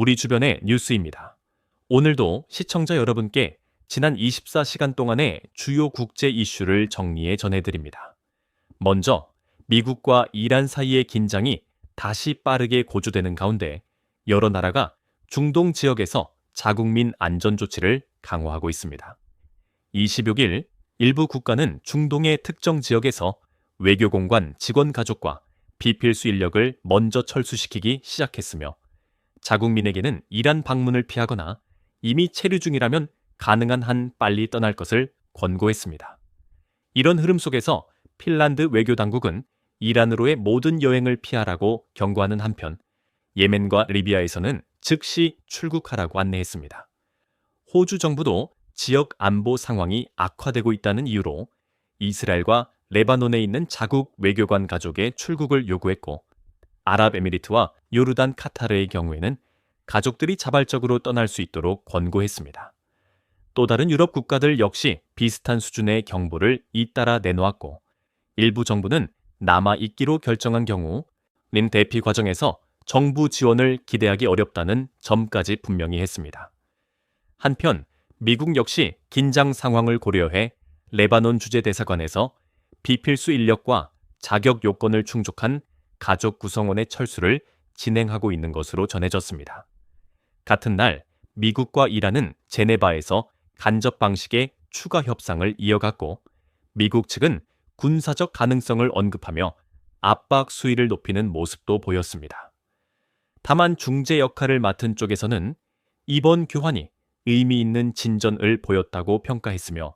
우리 주변의 뉴스입니다. 오늘도 시청자 여러분께 지난 24시간 동안의 주요 국제 이슈를 정리해 전해드립니다. 먼저 미국과 이란 사이의 긴장이 다시 빠르게 고조되는 가운데 여러 나라가 중동 지역에서 자국민 안전 조치를 강화하고 있습니다. 26일 일부 국가는 중동의 특정 지역에서 외교공관 직원 가족과 비필수 인력을 먼저 철수시키기 시작했으며 자국민에게는 이란 방문을 피하거나 이미 체류 중이라면 가능한 한 빨리 떠날 것을 권고했습니다. 이런 흐름 속에서 핀란드 외교당국은 이란으로의 모든 여행을 피하라고 경고하는 한편 예멘과 리비아에서는 즉시 출국하라고 안내했습니다. 호주 정부도 지역 안보 상황이 악화되고 있다는 이유로 이스라엘과 레바논에 있는 자국 외교관 가족의 출국을 요구했고 아랍에미리트와 요르단, 카타르의 경우에는 가족들이 자발적으로 떠날 수 있도록 권고했습니다. 또 다른 유럽 국가들 역시 비슷한 수준의 경보를 잇따라 내놓았고 일부 정부는 남아있기로 결정한 경우 린 대피 과정에서 정부 지원을 기대하기 어렵다는 점까지 분명히 했습니다. 한편 미국 역시 긴장 상황을 고려해 레바논 주재대사관에서 비필수 인력과 자격 요건을 충족한 가족 구성원의 철수를 진행하고 있는 것으로 전해졌습니다. 같은 날 미국과 이란은 제네바에서 간접 방식의 추가 협상을 이어갔고 미국 측은 군사적 가능성을 언급하며 압박 수위를 높이는 모습도 보였습니다. 다만 중재 역할을 맡은 쪽에서는 이번 교환이 의미 있는 진전을 보였다고 평가했으며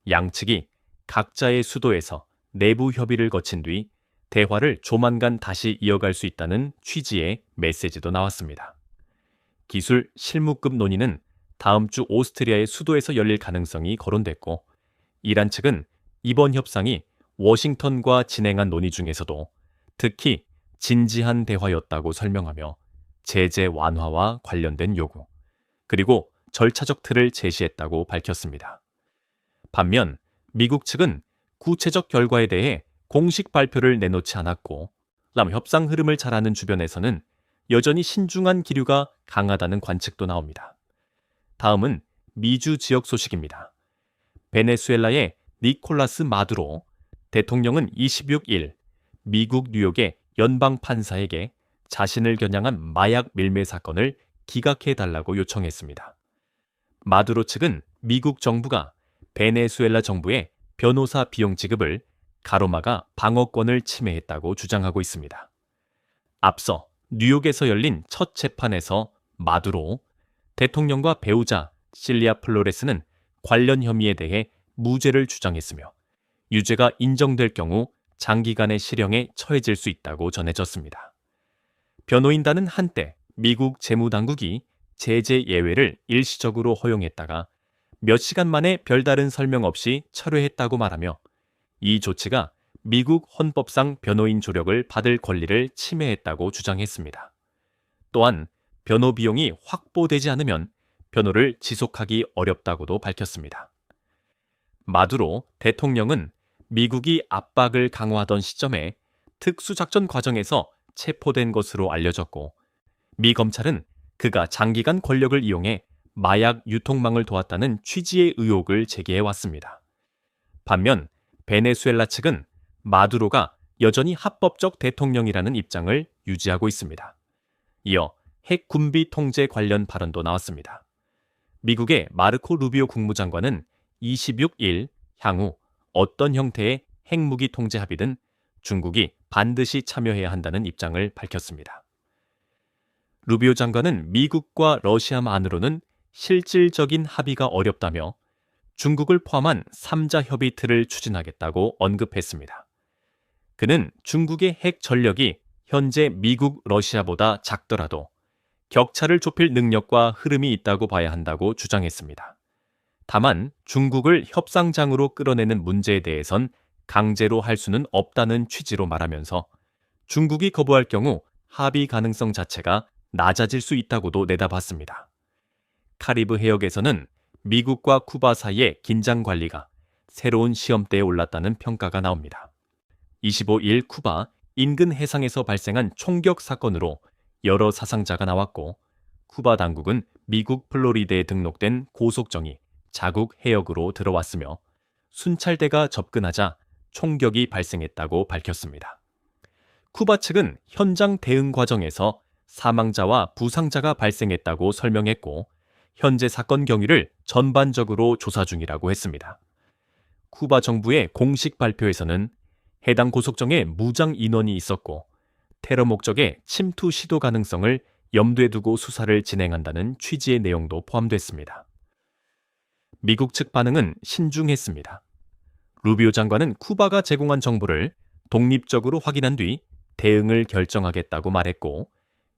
양측이 각자의 수도에서 내부 협의를 거친 뒤 대화를 조만간 다시 이어갈 수 있다는 취지의 메시지도 나왔습니다. 기술 실무급 논의는 다음 주 오스트리아의 수도에서 열릴 가능성이 거론됐고 이란 측은 이번 협상이 워싱턴과 진행한 논의 중에서도 특히 진지한 대화였다고 설명하며 제재 완화와 관련된 요구, 그리고 절차적 틀을 제시했다고 밝혔습니다. 반면 미국 측은 구체적 결과에 대해 공식 발표를 내놓지 않았고 협상 흐름을 잘 아는 주변에서는 여전히 신중한 기류가 강하다는 관측도 나옵니다. 다음은 미주 지역 소식입니다. 베네수엘라의 니콜라스 마두로 대통령은 26일 미국 뉴욕의 연방 판사에게 자신을 겨냥한 마약 밀매 사건을 기각해달라고 요청했습니다. 마두로 측은 미국 정부가 베네수엘라 정부의 변호사 비용 지급을 가로막아 방어권을 침해했다고 주장하고 있습니다. 앞서 뉴욕에서 열린 첫 재판에서 마두로 대통령과 배우자 실리아 플로레스는 관련 혐의에 대해 무죄를 주장했으며 유죄가 인정될 경우 장기간의 실형에 처해질 수 있다고 전해졌습니다. 변호인단은 한때 미국 재무당국이 제재 예외를 일시적으로 허용했다가 몇 시간 만에 별다른 설명 없이 철회했다고 말하며 이 조치가 미국 헌법상 변호인 조력을 받을 권리를 침해했다고 주장했습니다. 또한 변호 비용이 확보되지 않으면 변호를 지속하기 어렵다고도 밝혔습니다. 마두로 대통령은 미국이 압박을 강화하던 시점에 특수작전 과정에서 체포된 것으로 알려졌고 미 검찰은 그가 장기간 권력을 이용해 마약 유통망을 도왔다는 취지의 의혹을 제기해왔습니다. 반면 베네수엘라 측은 마두로가 여전히 합법적 대통령이라는 입장을 유지하고 있습니다. 이어 핵 군비 통제 관련 발언도 나왔습니다. 미국의 마르코 루비오 국무장관은 26일 향후 어떤 형태의 핵무기 통제 합의든 중국이 반드시 참여해야 한다는 입장을 밝혔습니다. 루비오 장관은 미국과 러시아만으로는 실질적인 합의가 어렵다며 중국을 포함한 3자 협의 틀을 추진하겠다고 언급했습니다. 그는 중국의 핵 전력이 현재 미국, 러시아보다 작더라도 격차를 좁힐 능력과 흐름이 있다고 봐야 한다고 주장했습니다. 다만 중국을 협상장으로 끌어내는 문제에 대해선 강제로 할 수는 없다는 취지로 말하면서 중국이 거부할 경우 합의 가능성 자체가 낮아질 수 있다고도 내다봤습니다. 카리브 해역에서는 미국과 쿠바 사이의 긴장 관리가 새로운 시험대에 올랐다는 평가가 나옵니다. 25일 쿠바 인근 해상에서 발생한 총격 사건으로 여러 사상자가 나왔고 쿠바 당국은 미국 플로리다에 등록된 고속정이 자국 해역으로 들어왔으며 순찰대가 접근하자 총격이 발생했다고 밝혔습니다. 쿠바 측은 현장 대응 과정에서 사망자와 부상자가 발생했다고 설명했고 현재 사건 경위를 전반적으로 조사 중이라고 했습니다. 쿠바 정부의 공식 발표에서는 해당 고속정에 무장 인원이 있었고 테러 목적의 침투 시도 가능성을 염두에 두고 수사를 진행한다는 취지의 내용도 포함됐습니다. 미국 측 반응은 신중했습니다. 루비오 장관은 쿠바가 제공한 정보를 독립적으로 확인한 뒤 대응을 결정하겠다고 말했고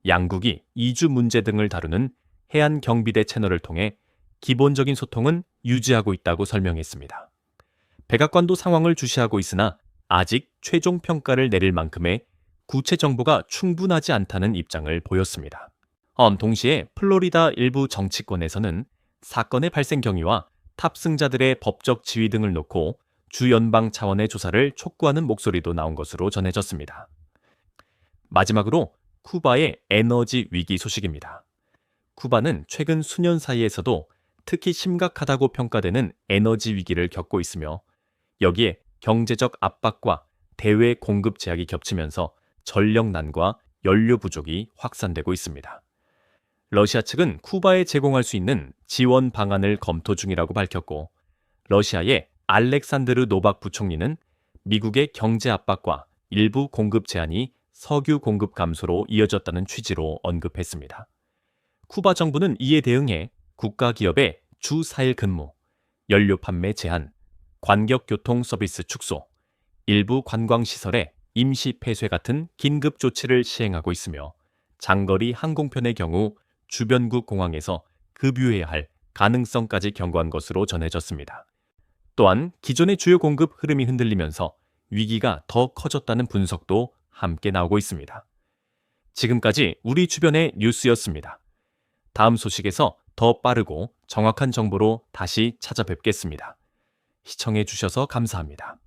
양국이 이주 문제 등을 다루는 해안 경비대 채널을 통해 기본적인 소통은 유지하고 있다고 설명했습니다. 백악관도 상황을 주시하고 있으나 아직 최종 평가를 내릴 만큼의 구체 정보가 충분하지 않다는 입장을 보였습니다. 동시에 플로리다 일부 정치권에서는 사건의 발생 경위와 탑승자들의 법적 지위 등을 놓고 주연방 차원의 조사를 촉구하는 목소리도 나온 것으로 전해졌습니다. 마지막으로 쿠바의 에너지 위기 소식입니다. 쿠바는 최근 수년 사이에서도 특히 심각하다고 평가되는 에너지 위기를 겪고 있으며 여기에 경제적 압박과 대외 공급 제약이 겹치면서 전력난과 연료 부족이 확산되고 있습니다. 러시아 측은 쿠바에 제공할 수 있는 지원 방안을 검토 중이라고 밝혔고 러시아의 알렉산드르 노박 부총리는 미국의 경제 압박과 일부 공급 제한이 석유 공급 감소로 이어졌다는 취지로 언급했습니다. 쿠바 정부는 이에 대응해 국가기업의 주 4일 근무, 연료 판매 제한, 관격교통 서비스 축소, 일부 관광시설의 임시 폐쇄 같은 긴급 조치를 시행하고 있으며 장거리 항공편의 경우 주변국 공항에서 급유해야 할 가능성까지 경고한 것으로 전해졌습니다. 또한 기존의 주요 공급 흐름이 흔들리면서 위기가 더 커졌다는 분석도 함께 나오고 있습니다. 지금까지 우리 주변의 뉴스였습니다. 다음 소식에서 더 빠르고 정확한 정보로 다시 찾아뵙겠습니다. 시청해 주셔서 감사합니다.